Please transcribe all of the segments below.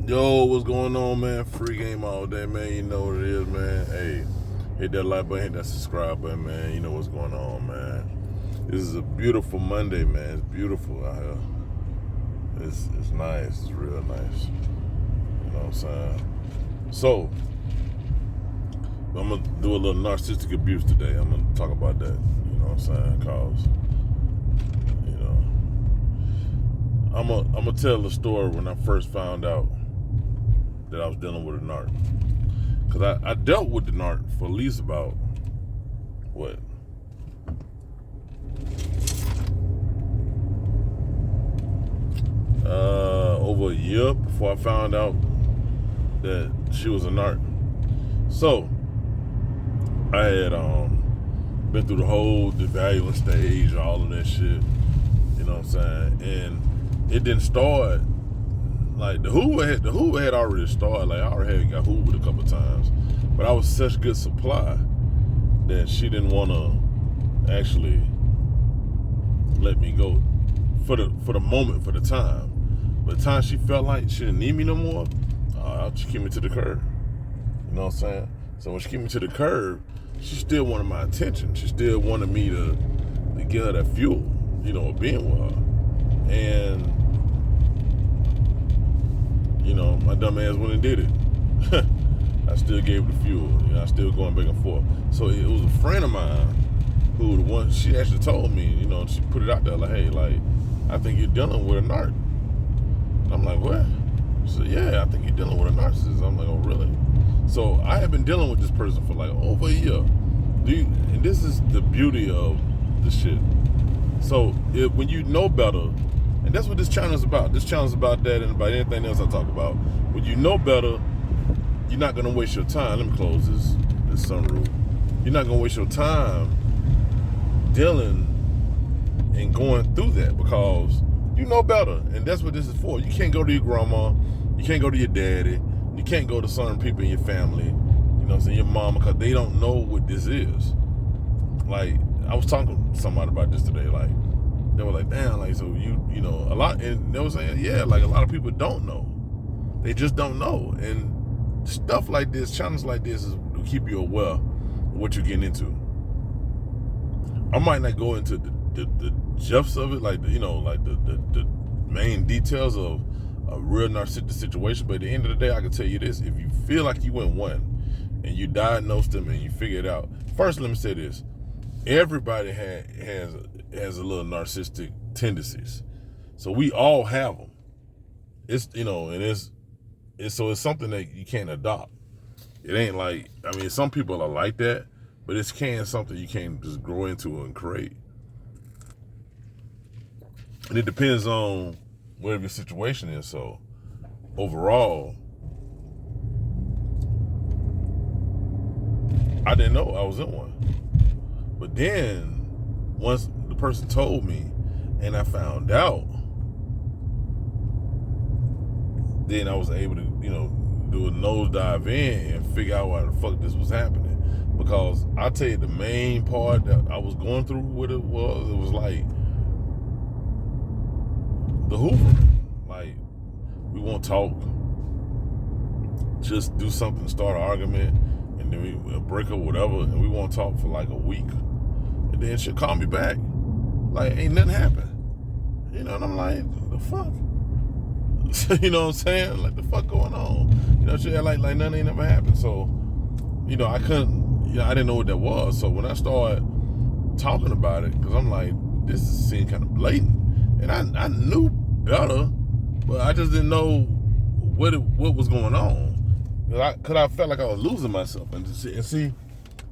Yo, what's going on, man? Free game all day, man. You know what it is, man. Hey, hit that like button, hit that subscribe button, man. You know what's going on, man. This is a beautiful Monday, man. It's beautiful out here. It's nice. It's real nice. You know what I'm saying? So, I'm going to do a little narcissistic abuse today. I'm going to talk about that. You know what I'm saying? Cause, you know, I'm gonna tell the story when I first found out that I was dealing with a narc. Because I dealt with the narc for at least about, what? Over a year before I found out that she was a narc. So, I had been through the whole devaluing stage, all of that shit. You know what I'm saying? And it didn't start. Like the Hoover had already started. Like I already had got Hoovered a couple of times, but I was such good supply that she didn't want to actually let me go for the moment, for the time. By the time she felt like she didn't need me no more, she kicked me to the curb. You know what I'm saying? So when she kicked me to the curb, she still wanted my attention. She still wanted me to give her that fuel, you know, being with her. And you know, my dumb ass went and did it. I still gave her the fuel. You know, I still going back and forth. So it was a friend of mine who the one, she actually told me, you know, she put it out there like, hey, like, I think you're dealing with a narc. And I'm like, what? She said, yeah, I think you're dealing with a narcissist. I'm like, oh, really? So I have been dealing with this person for like over a year. And this is the beauty of the shit. So when you know better, and that's what this channel is about. This channel is about that and about anything else I talk about. When you know better, you're not going to waste your time. Let me close this sunroof. You're not going to waste your time dealing and going through that because you know better. And that's what this is for. You can't go to your grandma. You can't go to your daddy. You can't go to certain people in your family. You know what I'm saying? Your mama, because they don't know what this is. Like, I was talking to somebody about this today. Like, they were like, damn, like, so you know, a lot, and they were saying, yeah, like, a lot of people don't know. They just don't know. And stuff like this, channels like this, is to keep you aware of what you're getting into. I might not go into the depths of it, like, you know, like the main details of a real narcissistic situation, but at the end of the day, I can tell you this: if you feel like you went one, and you diagnosed them and you figure it out, first, let me say this. Everybody has a little narcissistic tendencies, so we all have them. It's, you know, and it's something that you can't adopt. It ain't like, I mean, some people are like that, but it's something you can't just grow into and create. And it depends on whatever your situation is. So overall, I didn't know I was in one. But then, once the person told me and I found out, then I was able to, you know, do a nosedive in and figure out why the fuck this was happening. Because I'll tell you, the main part that I was going through with it was like the hoovering. Like, we won't talk, just do something, start an argument, and then we'll break up, whatever, and we won't talk for like a week. And then she'll call me back, like, ain't nothing happened. You know, and I'm like, the fuck? You know what I'm saying? Like, the fuck going on? You know, she had like nothing ain't ever happened. So, you know, I didn't know what that was. So when I started talking about it, because I'm like, this seemed kind of blatant. And I knew better, but I just didn't know what was going on. Because I felt like I was losing myself. And see,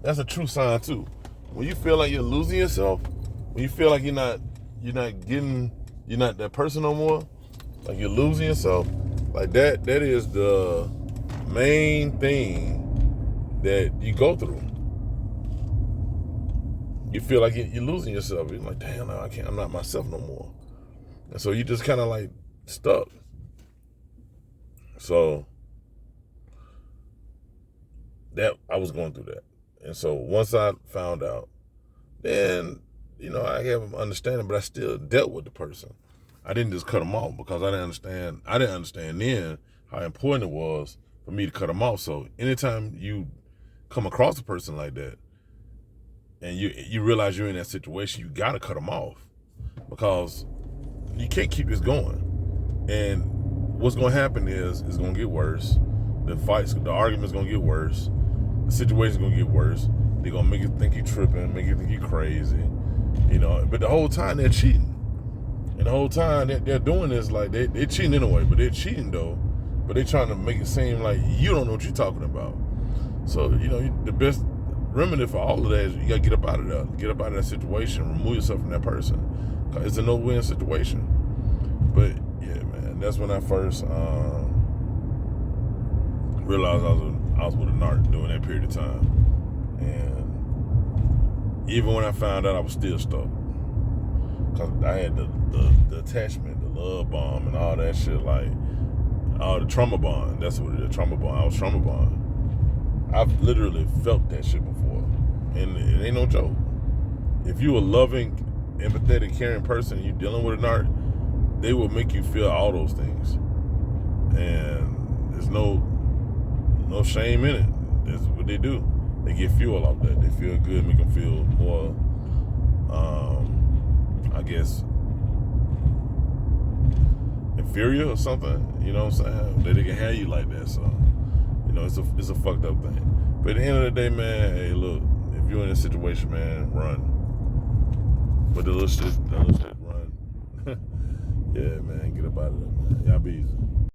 that's a true sign too. When you feel like you're losing yourself, when you feel like you're not that person no more, like you're losing yourself, like that is the main thing that you go through. You feel like you're losing yourself. You're like, damn, no, I'm not myself no more. And so you just kind of like stuck. So that I was going through that. And so once I found out, then, you know, I have an understanding, but I still dealt with the person. I didn't just cut them off because I didn't understand then how important it was for me to cut them off. So anytime you come across a person like that and you realize you're in that situation, you got to cut them off, because you can't keep this going. And what's going to happen is it's going to get worse. The argument's going to get worse. The situation's going to get worse. They're going to make you think you're tripping, make you think you're crazy, but the whole time they're cheating. And the whole time they're doing this, like they're cheating anyway, but they're cheating though, but they're trying to make it seem like you don't know what you're talking about. So, the best remedy for all of that is you got to get up out of that. Get up out of that situation. Remove yourself from that person. It's a no-win situation. But, yeah, man, that's when I first realized I was with a narc during that period of time. And even when I found out, I was still stuck. Because I had the attachment, the love bomb, and all that shit, like, all the trauma bond. That's what it is, trauma bond. I was trauma bond. I've literally felt that shit before, and it ain't no joke. If you a loving, empathetic, caring person, and you dealing with a narc, they will make you feel all those things, and there's no shame in it. That's what they do. They get fuel off that. They feel good, make them feel more, I guess, inferior or something. You know what I'm saying? That they can have you like that. So, it's a fucked up thing. But at the end of the day, man, hey, look, if you're in a situation, man, run. But the little shit, run. Yeah, man, get up out of there, man. Y'all be easy.